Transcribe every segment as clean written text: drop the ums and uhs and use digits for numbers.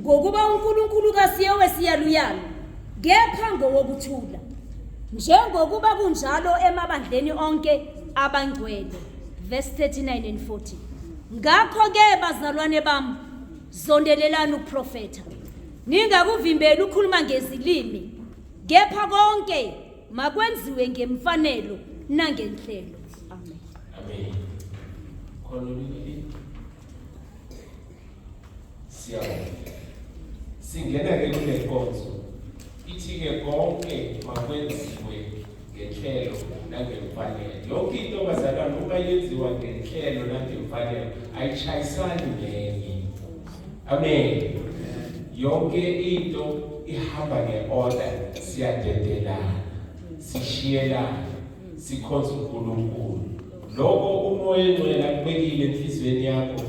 ngokuba uNkulunkulu kasiye wesiyaluyalo kepha ngowokuthula, njengokuba kunjalo emabandleni onke abangcwele. Verse 39 and 40. Ngakho-ke bazalwane bami, zondelelani ukuprofetha, ningakuvimbeli ukukhuluma ngezilimi, kepha konke makwenziwe ngemfanelo nangenhlelo. Amen. Amen. Khona ulili siyabonga. Singena ke kule nkonzo. Ithi ke konke makwenziwe ngenhlelo nangemfanelo. Yonke into bazalwane uma yenziwa ngenhlelo nangemfanelo ayichayisani nenye. Amen. Yonke into ihamba ngeorder, siyadendelana, sishiyelana, sikhonza uNkulunkulu. Lokho umoya engcwele akubekile enhlizweni yakho,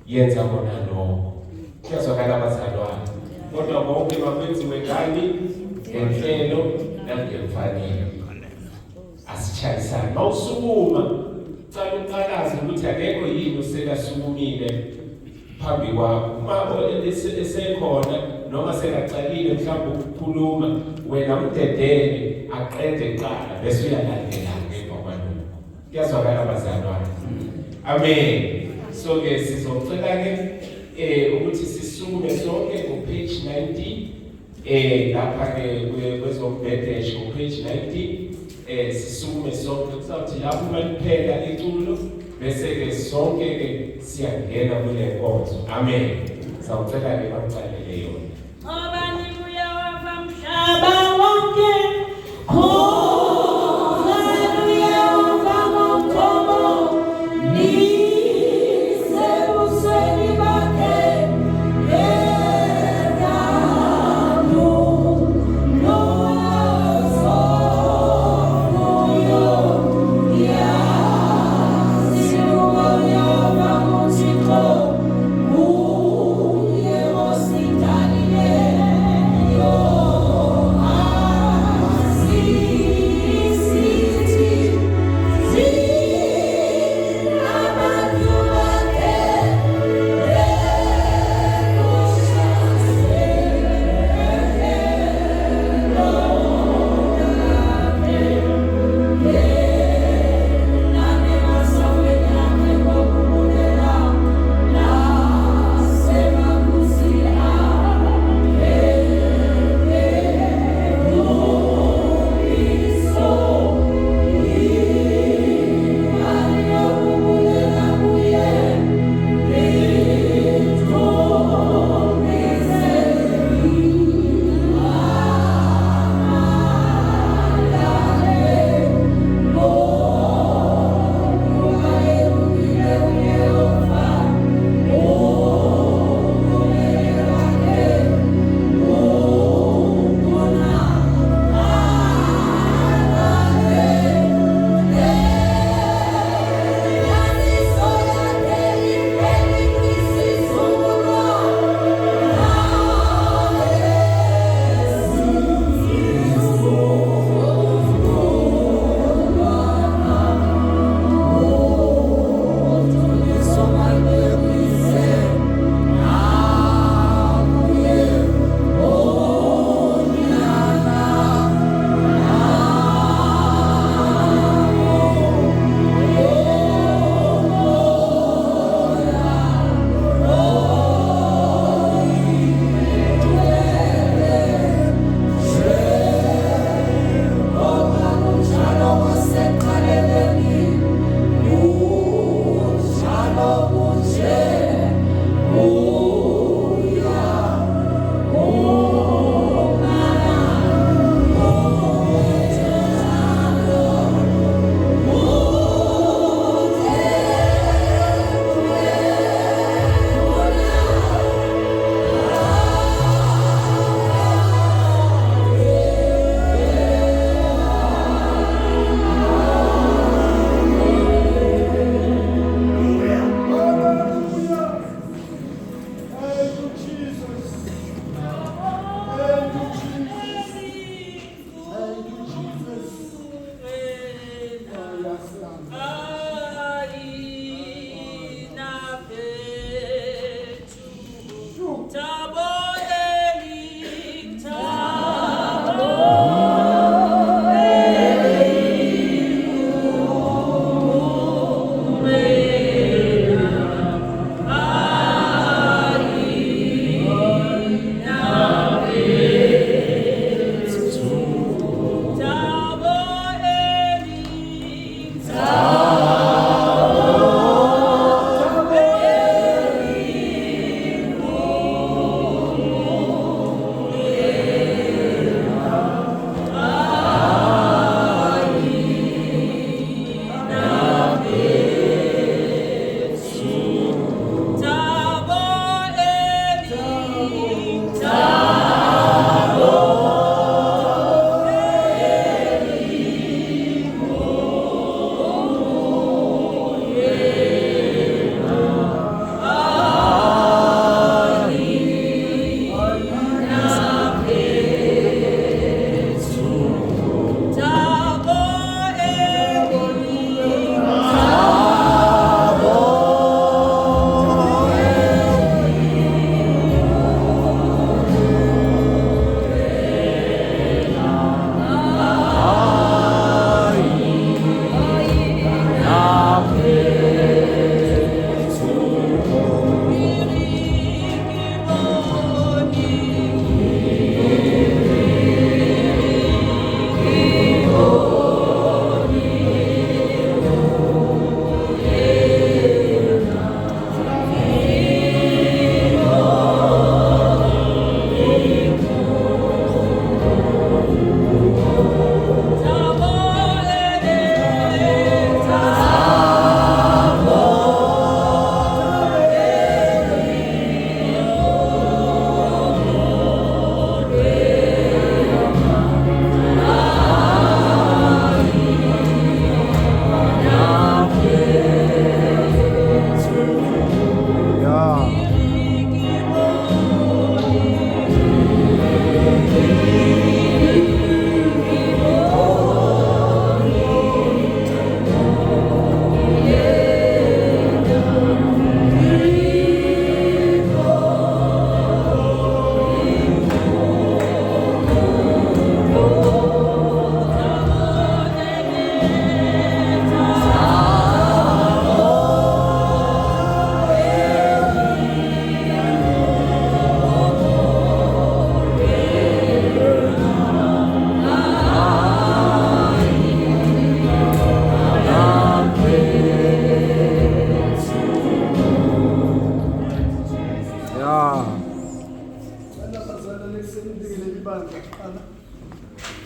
yenza kona lokho. Kuyazwakala bazalwane. Kodwa konke makwenziwe ngani? Ngenhlelo nangemfanelo. Asichayisane. Mawusukuma, cala uqalaze ukuthi akekho yini osekasukumile phambi kwakho. Uma esekhona noma sekaqalile mhlawumbe ukukhuluma, wena mdedele aqede kuqala bese uyalandela ngemva kwalokho. Kuyazwakala bazalwane. Amen. So ke sizocela ke ukuthi sisukume sonke ku page 90 lapha ke kwezombhedesho ku page 90 sisukume sonke kusathi lapho maliphela iculo bese ke sonke ke siyangena kule nkonzo. Amen. Sawucela ke bamcalele yona. Obani uyawafa mhlaba wonke. Yeah.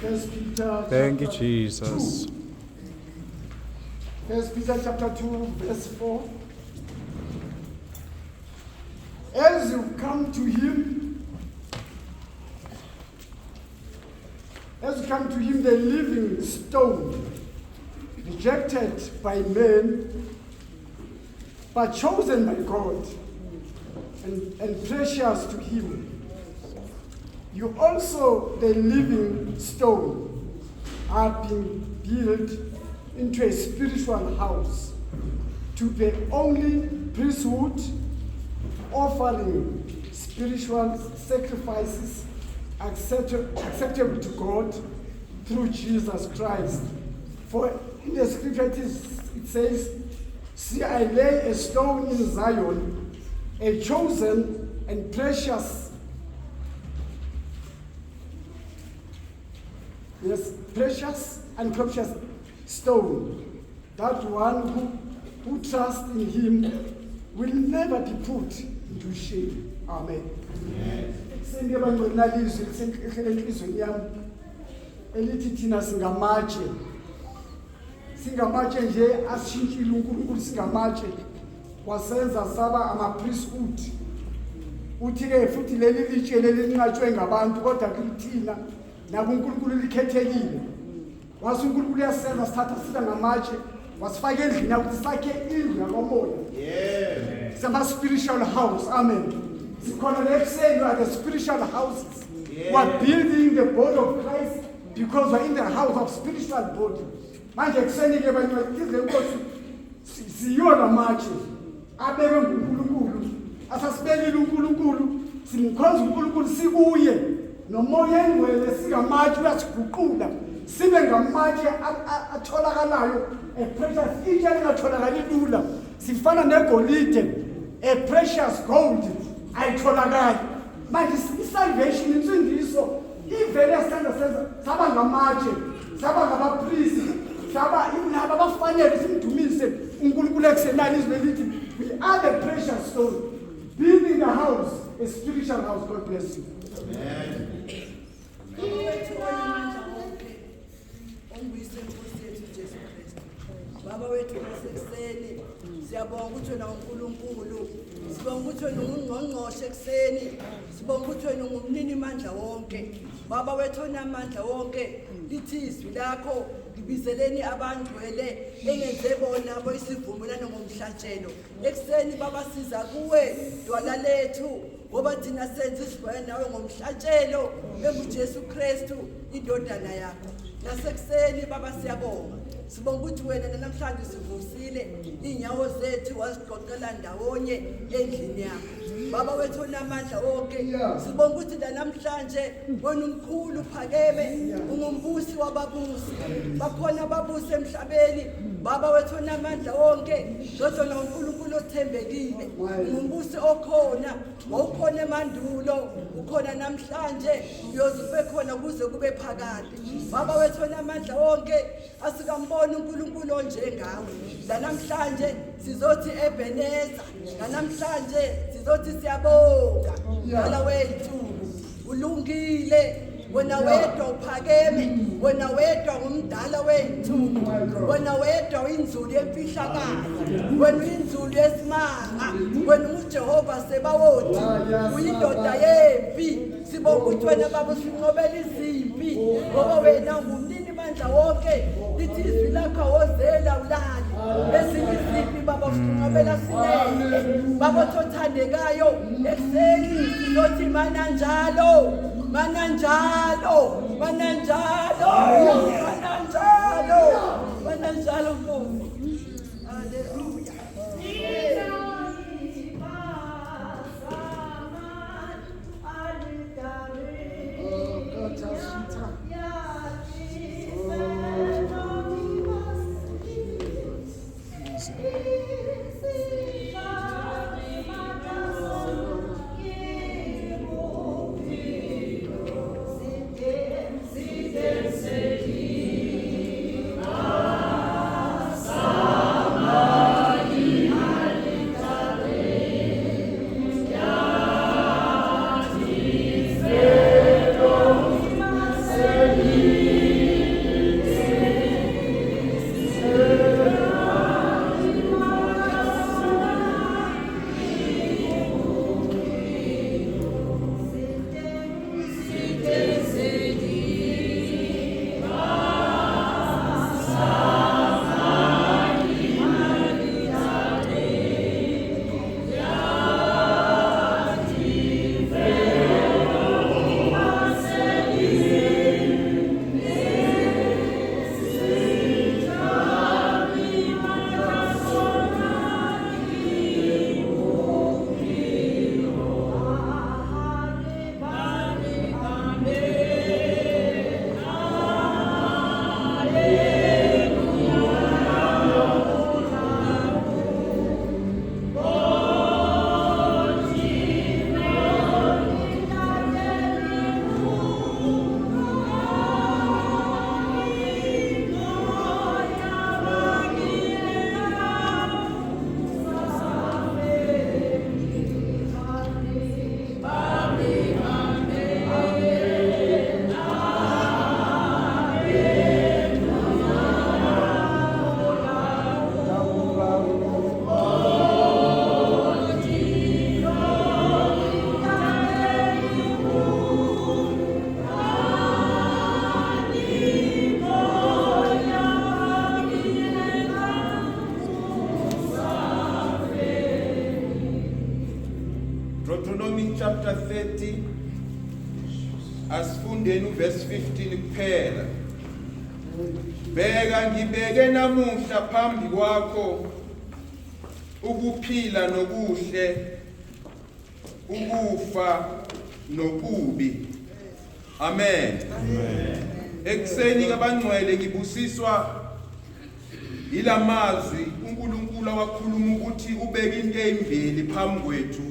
First Peter. Thank you, Jesus. 2. First Peter chapter 2, verse 4. As you come to him, the living stone, rejected by men, but chosen by God, and precious to him. You also, the living stone, are being built into a spiritual house, to the only priesthood, offering spiritual sacrifices acceptable to God through Jesus Christ. For in the scripture it says, "See, I lay a stone in Zion, a chosen and precious." Yes, precious and precious stone. That one who trusts in him will never be put into shame. Amen. Sengiyabangqinalizwe enhlizweni yami elithi thina singamatshe nje asishintshile uNkulunkulu singamatshe wasenza saba ama-priesthood. Uthi-ke futhi leli litshe leli linqatshwe ngabantu kodwa kuthina nabo uNkulunkulu likhethekile. Wase uNkulunkulu uyasenza sithatha sibe ngamatshe wasifaka endlini ukuthi sakhe indlu yakomoya. Yeah. Sama-spiritual house. Amen. Sikhona lekuseni we are the spiritual houses. Yeah. We are building the body of Christ because we are in the house of spiritual body. Manje kuseni-ke bantu inkosi siyona matshe abekwe nguNkulunkulu. Asasibekile uNkulunkulu simkhonza uNkulunkulu sikuye nomoya engcwele singamatshe uyasiguqula sibe ngamatshe atholakalayo precious itshe lingatholakali lula sifana negolide precious gold ayitholakali. Manje isalvation insindiso ivele yasanda senza saba ngamatshe saba ngabapriest saba inaba abafanele simdumise uNkulunkulu eksenani izwe lithi we are the precious stone building the house, a spiritual house. God bless you. Amen. Baba wethu esekuseni siyabonga ukuthi wena uNkulunkulu, sibonga ukuthi wena ungqongqoshe ekuseni, sibonga ukuthi wena ungumnini mandla wonke. Baba wethu onamandla wonke, lithi izwi lakho libizeleni abangcwele engenze bona abo isivumelano ngomhlatshelo. Ekuseni baba siza kuwe dwala lethu ngoba thina senza isivumelano nawe ngomhlatshelo enguJesu Kristu indodana yakho. Nasekuseni baba siyabonga. Sibonga ukuthi wena namhlanje sivusile inyawo zethu waziqoqela ndawonye endlini yakho. Baba wethu onamandla wonke, sibonga ukuthi namhlanje wena umkhulu uphakeme ungumbusi wababusi. Bakhona ababusi emhlabeni. Baba wethu onamandla wonke, kodwa uNkulunkulu othembekile. Ungumbusi okhona, wawukhona emandulo, ukhona namhlanje, uyozube khona kuze kube phakade. Baba wethu onamandla wonke, asikambona uNkulunkulu onjengawe. Namhlanje sizothi Ebeneza, namhlanje sizothi siyabonga. Dala wethu ulungile, wena wedwa uphakeme, wena wedwa umdala wethu, wena wedwa inzulu yemfihlakalo, wena inzulu yesimanga, wena uJehova Sebawothi, uyindoda yempi. Sibonga ukuthi wena baba usinqobela izimpi ngoba wena ungumnini mandla wonke. Lithi izwi lakho wozela ulali ezinye izimpi baba usinqobela sinele. Baba othandekayo ekuseni sizothi mana njalo, mana njalo, mana njalo, mana njalo, mana njalo Nkosi. Haleluya. Sa asifundeni uverse 15 kuphela. Bheka ngibeke namuhla phambi kwakho ukuphila nokuhle, ukufa nokubi. Amen. Ekseni kabangcwele ngibusiswa ilamazwi uNkulunkulu awakhuluma ukuthi ubeke into ezimbili phambi kwethu.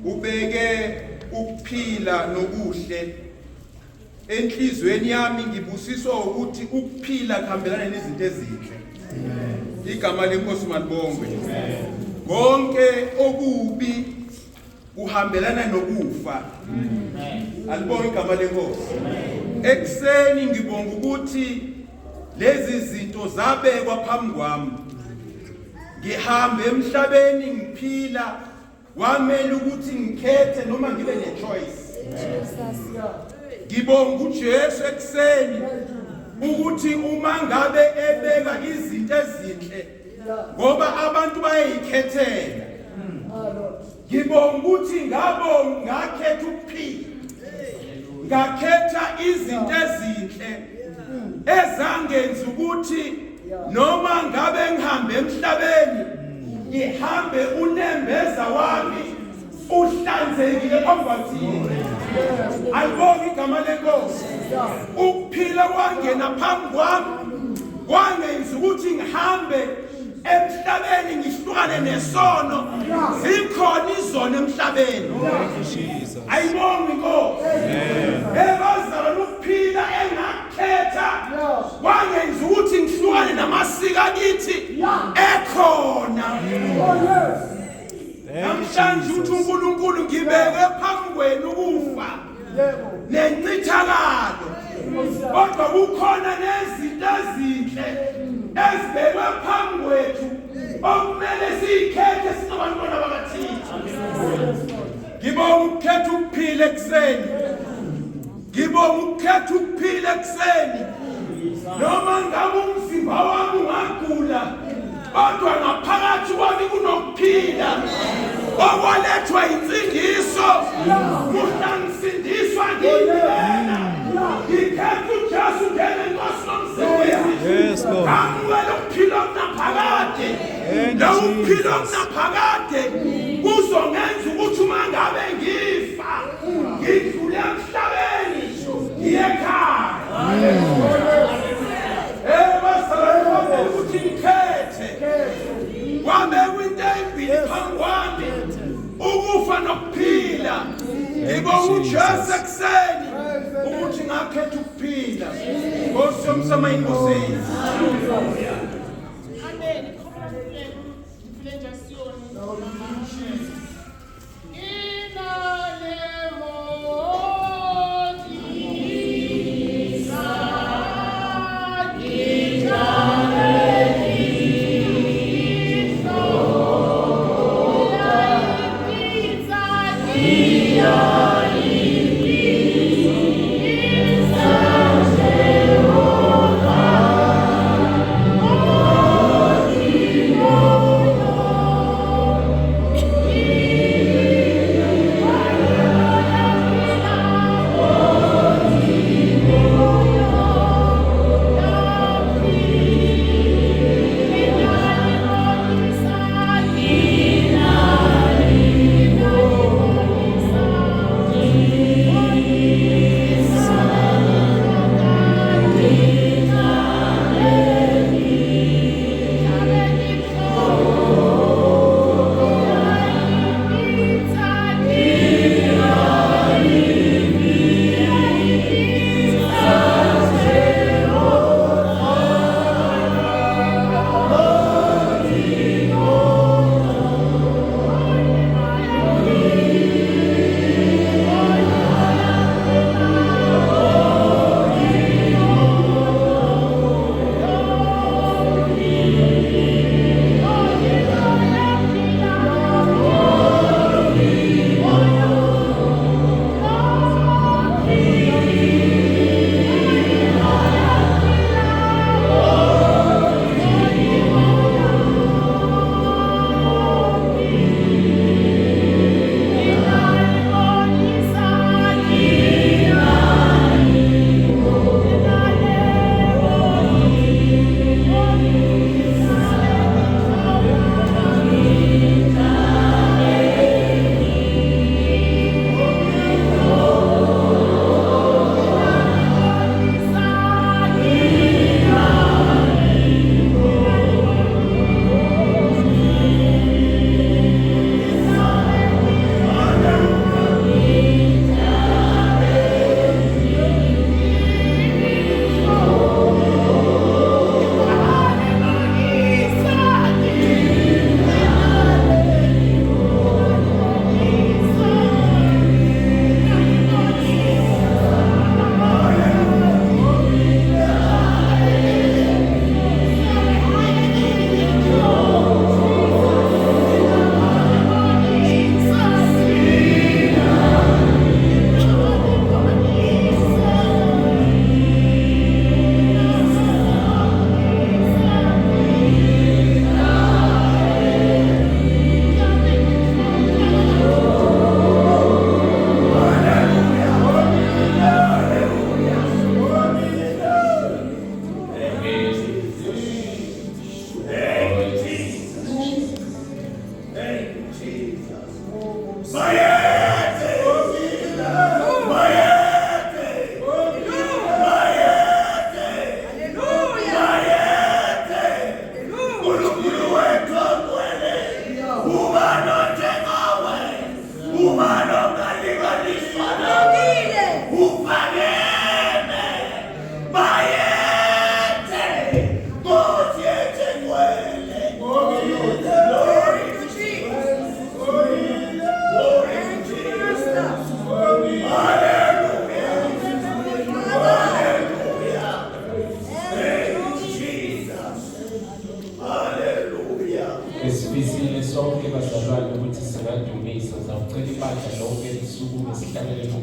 Ubeke ukuphila nokuhle. Enhlizweni yami ngibusiswa ukuthi ukuphila kuhambelana nezinto ezinhle. Igama lenkosi malibongwe. Konke okubi kuhambelana nokufa. Alibonge igama lenkosi. Ekseni ngibonga ukuthi lezi zinto zabekwa phambi kwami. Ngihambe emhlabeni ngiphila, kwamele ukuthi ngikhethe noma ngibe nechoice. Ngibonga uJesu ekseni ukuthi uma ngabe ebeka izinto ezinhle ngoba abantu bayikhethela. Ngibonga ukuthi ngakhetha ukuphila. Ngakhetha izinto ezinhle ezangenza ukuthi noma ngabe ngihambe emhlabeni ngihambe unembeza wami uhlanzekile phambi. Alibonge igama lenkosi. Ukuphila kwangena phambi kwami kwangenza ukuthi ngihambe emhlabeni ngihlukane nesono. Zikhona izono emhlabeni. Ayibonge inkosi. Ebazalwa ukuphila engakhetha kwangenza ukuthi ngihlukane namasiko akithi ekhona. Namhlanje uthi uNkulunkulu ngibeke phambi kwenu ukufa nencithakalo, kodwa kukhona nezinto ezinhle ezibekwe phambi kwethu okumele siyikhethe singabantwana bakaThixo. Ngibonga ukukhetha ukuphila ekseni. Ngibonga ukukhetha ukuphila ekseni. Noma ngabe umzimba wami ungagula, kodwa ngaphakathi kwami kunokuphila okwalethwa insindiso. Mushangisindiswa ngiyena. Ngikhetha uJesu njengenkosi nomsebenzi. Yes, Lord. Ngamukela ukuphila okunaphakade. Lo ukuphila okunaphakade kuzongenza ukuthi uma ngabe ngifa ngidlule emhlabeni ngiye ekhaya. Basala ukuthi ngikhethe. Kwabekwa into ezimbili phambi kwami, ukufa nokuphila. Ngibonga uJesu ekseni ukuthi ngakhetha ukuphila. Nkosi yomsama inkosi. Amen.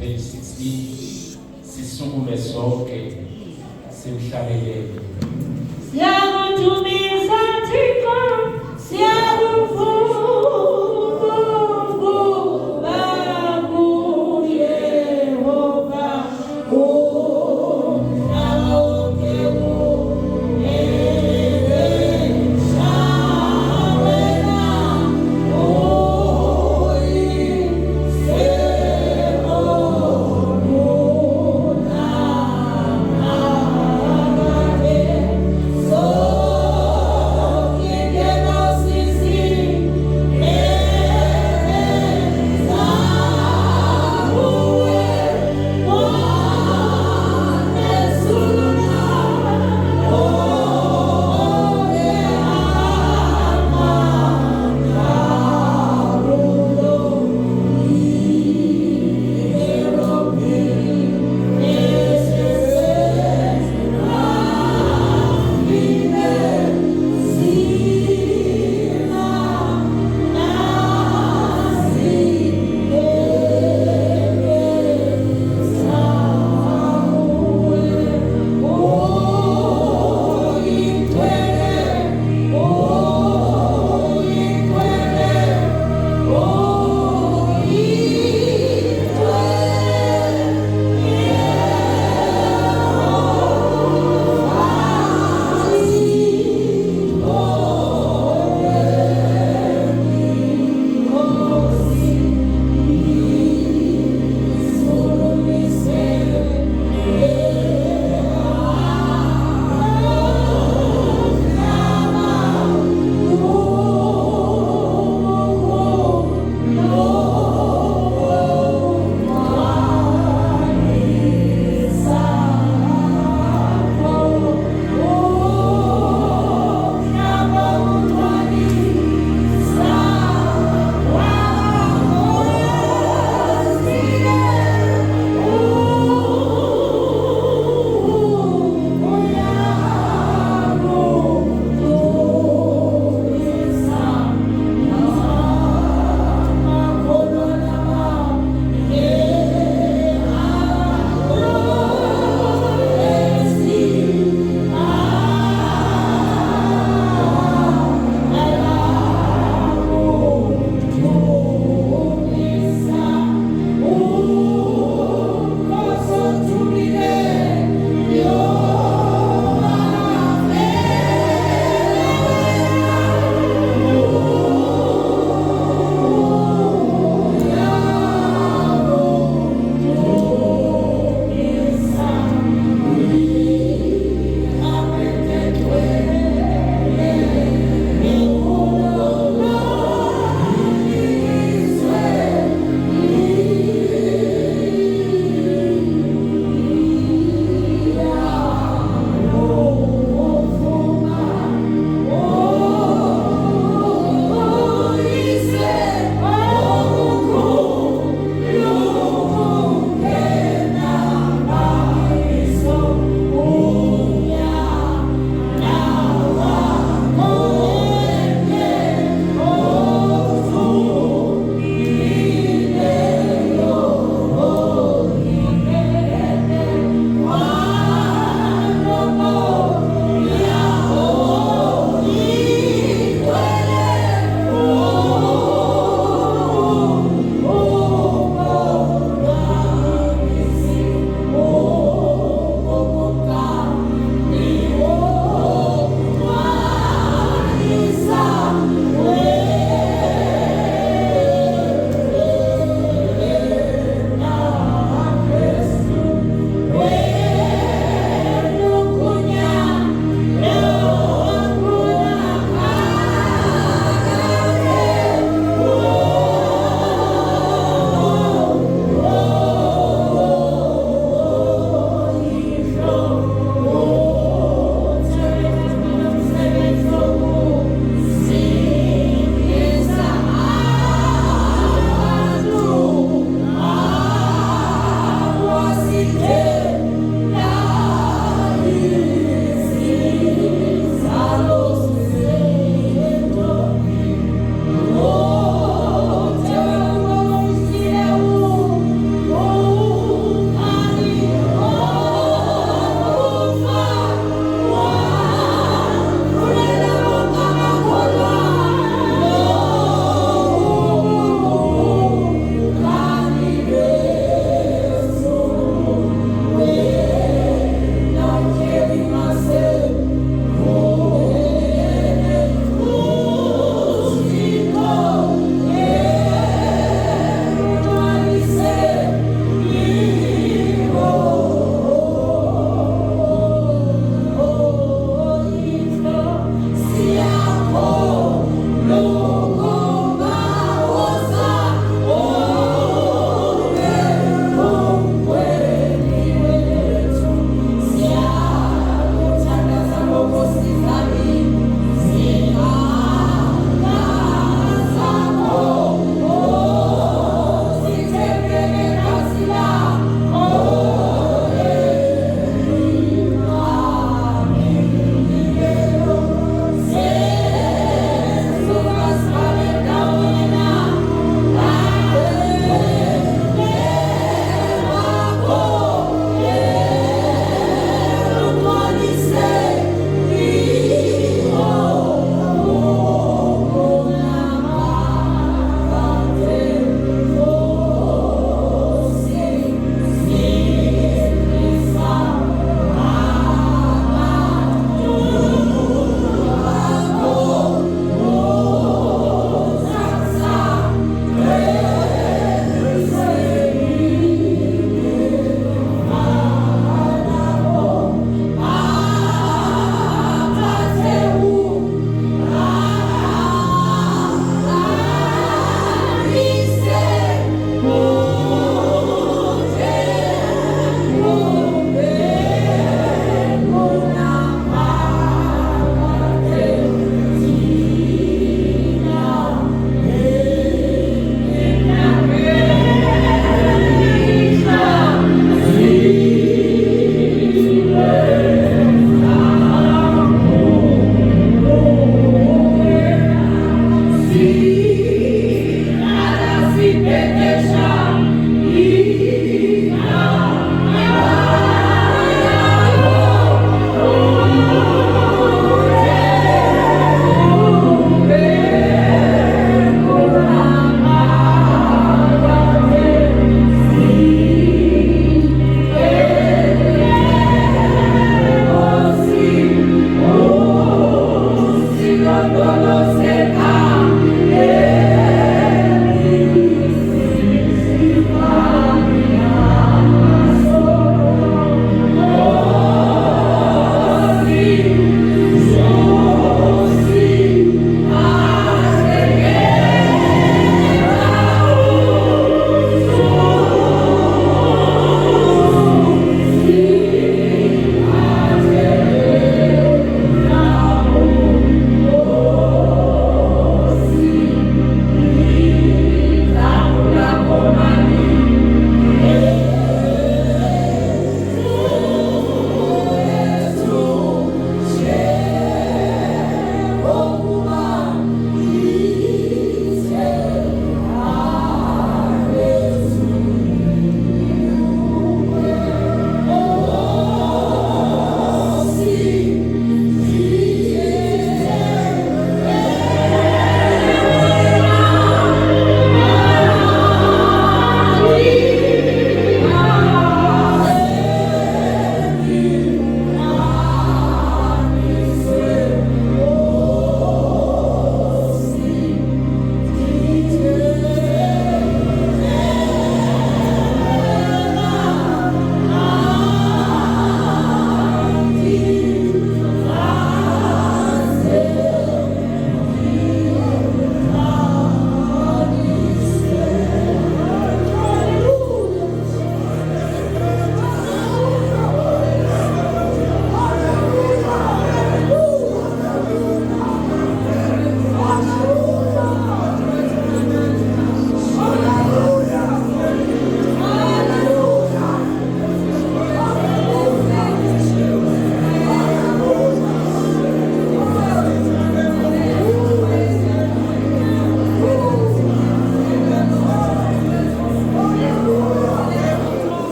page 16 sisukume sonke simhlabelele. Siyakuthumela